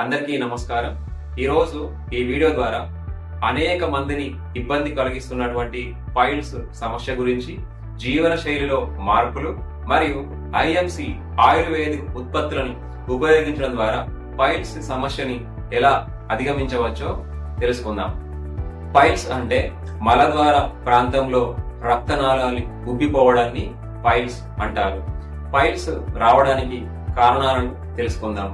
అందరికీ నమస్కారం. ఈరోజు ఈ వీడియో ద్వారా అనేక మందిని ఇబ్బంది కలిగిస్తున్నటువంటి పైల్స్ సమస్య గురించి, జీవన శైలిలో మార్పులు మరియు ఐఎంసి ఆయుర్వేదిక్ ఉత్పత్తులను ఉపయోగించడం ద్వారా పైల్స్ సమస్యని ఎలా అధిగమించవచ్చో తెలుసుకుందాం. పైల్స్ అంటే మలద్వార ప్రాంతంలో రక్తనాళాలు ఉబ్బిపోవడాన్ని పైల్స్ అంటారు. పైల్స్ రావడానికి కారణాలను తెలుసుకుందాం.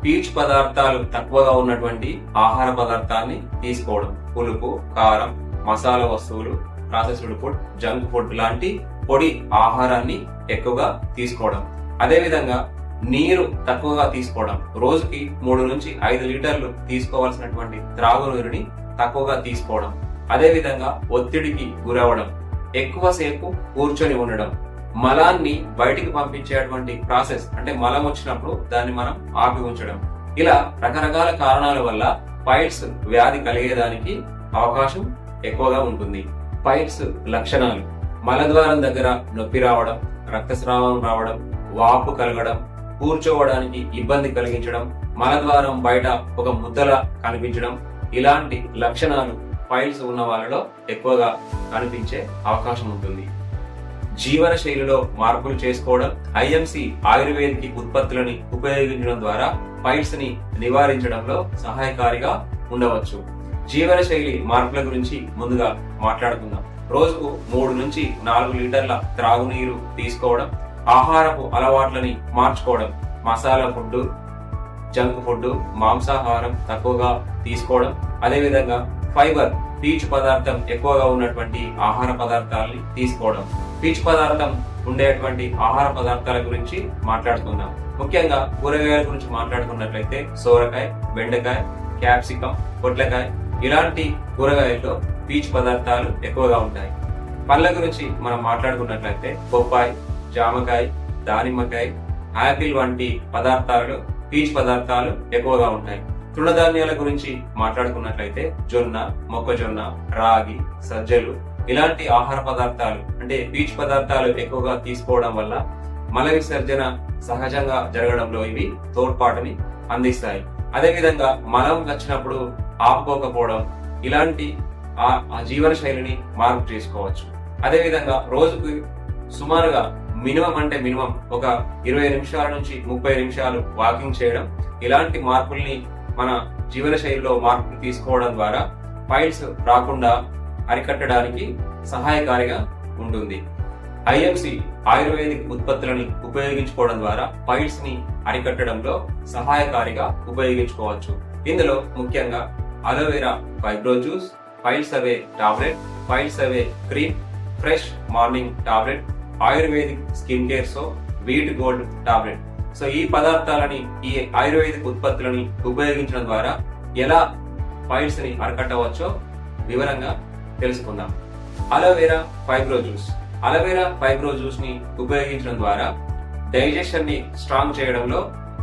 పీచు పదార్థాలు తక్కువగా ఉన్నటువంటి ఆహార పదార్థాన్ని తీసుకోవడం, పులుపు, కారం, మసాలా వస్తువులు, ప్రాసెస్డ్ ఫుడ్, జంక్ ఫుడ్ లాంటి పొడి ఆహారాన్ని ఎక్కువగా తీసుకోవడం. అదేవిధంగా నీరు తక్కువగా తీసుకోవడం, రోజుకి 3 నుంచి 5 లీటర్లు తీసుకోవాల్సినటువంటి త్రాగునీరుని తక్కువగా తీసుకోవడం. అదేవిధంగా ఒత్తిడికి గురవడం, ఎక్కువసేపు కూర్చొని ఉండడం, మలాన్ని బయటికి పంపించేటువంటి ప్రాసెస్ అంటే మలం వచ్చినప్పుడు దాన్ని మనం ఆపి ఉంచడం. ఇలా రకరకాల కారణాల వల్ల పైల్స్ వ్యాధి కలిగేదానికి అవకాశం ఎక్కువగా ఉంటుంది. పైల్స్ లక్షణాలు: మలద్వారం దగ్గర నొప్పి రావడం, రక్తస్రావం రావడం, వాపు కలగడం, కూర్చోవడానికి ఇబ్బంది కలిగించడం, మలద్వారం బయట ఒక ముద్దలా కనిపించడం. ఇలాంటి లక్షణాలు పైల్స్ ఉన్న వాళ్ళలో ఎక్కువగా కనిపించే అవకాశం ఉంటుంది. జీవన శైలిలో మార్పులు చేసుకోవడం, ఐఎంసి ఆయుర్వేదిక్ ఉత్పత్తులని ఉపయోగించడం ద్వారా పైల్స్ ని నివారించడంలో సహాయకారిగా ఉండవచ్చు. జీవన శైలి మార్పుల గురించి ముందుగా మాట్లాడుకుందాం. రోజుకు 3 నుంచి 4 లీటర్ల త్రాగునీరు తీసుకోవడం, ఆహారపు అలవాట్లని మార్చుకోవడం, మసాలా ఫుడ్, జంక్ ఫుడ్, మాంసాహారం తక్కువగా తీసుకోవడం, అదేవిధంగా ఫైబర్, పీచు పదార్థం ఎక్కువగా ఉన్నటువంటి ఆహార పదార్థాలని తీసుకోవడం. పీచు పదార్థం ఉండేటువంటి ఆహార పదార్థాల గురించి మాట్లాడుకుందాం. ముఖ్యంగా కూరగాయల గురించి మాట్లాడుకున్నట్లయితే సోరకాయ, బెండకాయ, క్యాప్సికం, పొట్లకాయ ఇలాంటి కూరగాయల్లో పీచు పదార్థాలు ఎక్కువగా ఉంటాయి. పళ్ళ గురించి మనం మాట్లాడుకున్నట్లయితే బొప్పాయి, జామకాయ, దానిమ్మకాయ, ఆపిల్ వంటి పదార్థాలలో పీచు పదార్థాలు ఎక్కువగా ఉంటాయి. తృణధాన్యాల గురించి మాట్లాడుకున్నట్లయితే జొన్న, మొక్కజొన్న, రాగి, సజ్జలు ఇలాంటి ఆహార పదార్థాలు అంటే పీచు పదార్థాలు ఎక్కువగా తీసుకోవడం వల్ల మల విసర్జన సహజంగా జరగడంలో ఇవి తోడ్పాటుని అందిస్తాయి. అదేవిధంగా మలం వచ్చినప్పుడు ఆపుకోకపోవడం, ఇలాంటి ఆ జీవన శైలిని మార్పు చేసుకోవచ్చు. అదేవిధంగా రోజుకు సుమారుగా మినిమం ఒక 20 నిమిషాల నుంచి 30 నిమిషాలు వాకింగ్ చేయడం, ఇలాంటి మార్పుల్ని మన జీవన శైలిలో మార్పులు తీసుకోవడం ద్వారా పైల్స్ రాకుండా అరికట్టడానికి సహాయకారిగా ఉంటుంది. ఐఎంసి ఆయుర్వేదిక్ ఉత్పత్తులని ఉపయోగించుకోవడం ద్వారా పైల్స్ ని అరికట్టడంలో సహాయకారిగా ఉపయోగించుకోవచ్చు. ఇందులో ముఖ్యంగా aloe vera fibro juice, piles away tablet, piles away cream, fresh morning tablet, ayurvedic skin care soap, wheat gold tablet. So ఈ పదార్థాలని, ఈ ఆయుర్వేదిక్ ఉత్పత్తులని ఉపయోగించడం ద్వారా ఎలా పైల్స్ ని అరికట్టవచ్చో వివరంగా తెలుసుకుందాం. Aloe vera fibro juice. Aloe vera fibro juice ని ఉపయోగించడం ద్వారా డైజెషన్ ని స్ట్రాంగ్ చేయడంలో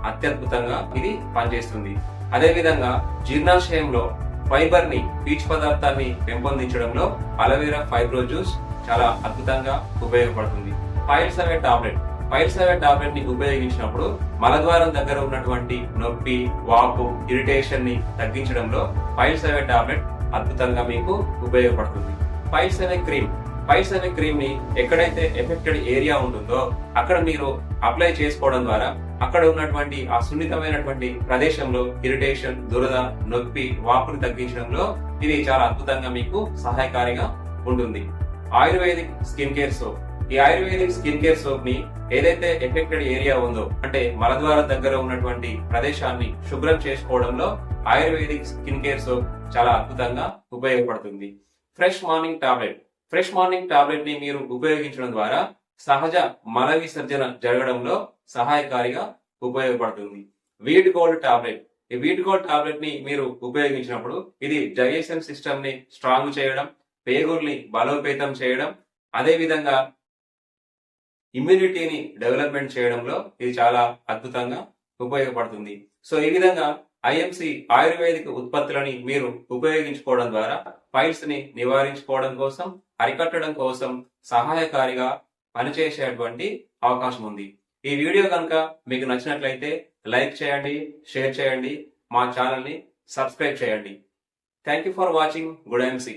అత్యద్భుతంగా ఇది పనిచేస్తుంది. అదేవిధంగా జీర్ణాశయంలో ఫైబర్ ని, పీచు పదార్థాన్ని పెంపొందించడంలో అలోవెరా ఫైబ్రో జ్యూస్ చాలా అద్భుతంగా ఉపయోగపడుతుంది. Piles away tablet. Piles away tablet ని ఉపయోగించినప్పుడు మలద్వారం దగ్గర ఉన్నటువంటి నొప్పి, వాపు, ఇరిటేషన్ ని తగ్గించడంలో పైల్స్ అవే టాబ్లెట్ అద్భుతంగా మీకు ఉపయోగపడుతుంది. Piles away cream. Piles away cream ని ఎక్కడైతే ఎఫెక్టెడ్ ఏరియా ఉంటుందో అక్కడ మీరు అప్లై చేసుకోవడం ద్వారా అక్కడ ఉన్నటువంటి ఆ సున్నితమైనటువంటి ప్రదేశంలో ఇరిటేషన్, దురద, నొప్పి, వాపుని తగ్గించడంలో ఇది చాలా అద్భుతంగా మీకు సహాయకారిగా ఉంటుంది. Ayurvedic skin care soap. ఈ ఆయుర్వేదిక్ స్కిన్ కేర్ సోప్ ని ఏదైతే ఎఫెక్టెడ్ ఏరియా ఉందో అంటే మలద్వారం దగ్గర ఉన్నటువంటి ప్రదేశాన్ని శుభ్రం చేసుకోవడంలో ఆయుర్వేదిక్ స్కిన్ కేర్ సోప్ చాలా అద్భుతంగా ఉపయోగపడుతుంది. Fresh morning tablet. Fresh morning tablet ని మీరు ఉపయోగించడం ద్వారా సహజ మల విసర్జన జరగడంలో సహాయకారిగా ఉపయోగపడుతుంది. Wheat gold tablet. ఈ వీట్ గోల్డ్ టాబ్లెట్ ని మీరు ఉపయోగించినప్పుడు ఇది డైజెషన్ సిస్టమ్ ని స్ట్రాంగ్ చేయడం, పేగుల్ని బలోపేతం చేయడం, అదేవిధంగా ఇమ్యూనిటీని డెవలప్మెంట్ చేయడంలో ఇది చాలా అద్భుతంగా ఉపయోగపడుతుంది. సో ఈ విధంగా ఐఎంసి ఆయుర్వేదిక ఉత్పత్తులని మీరు ఉపయోగించుకోవడం ద్వారా పైల్స్ ని నివారించుకోవడం కోసం, అరికట్టడం కోసం సహాయకారిగా పనిచేసేటువంటి అవకాశం ఉంది. ఈ వీడియో కనుక మీకు నచ్చినట్లయితే లైక్ చేయండి, షేర్ చేయండి. మా ఛానల్ని సబ్స్క్రైబ్ చేయండి. Thank you for watching good MC.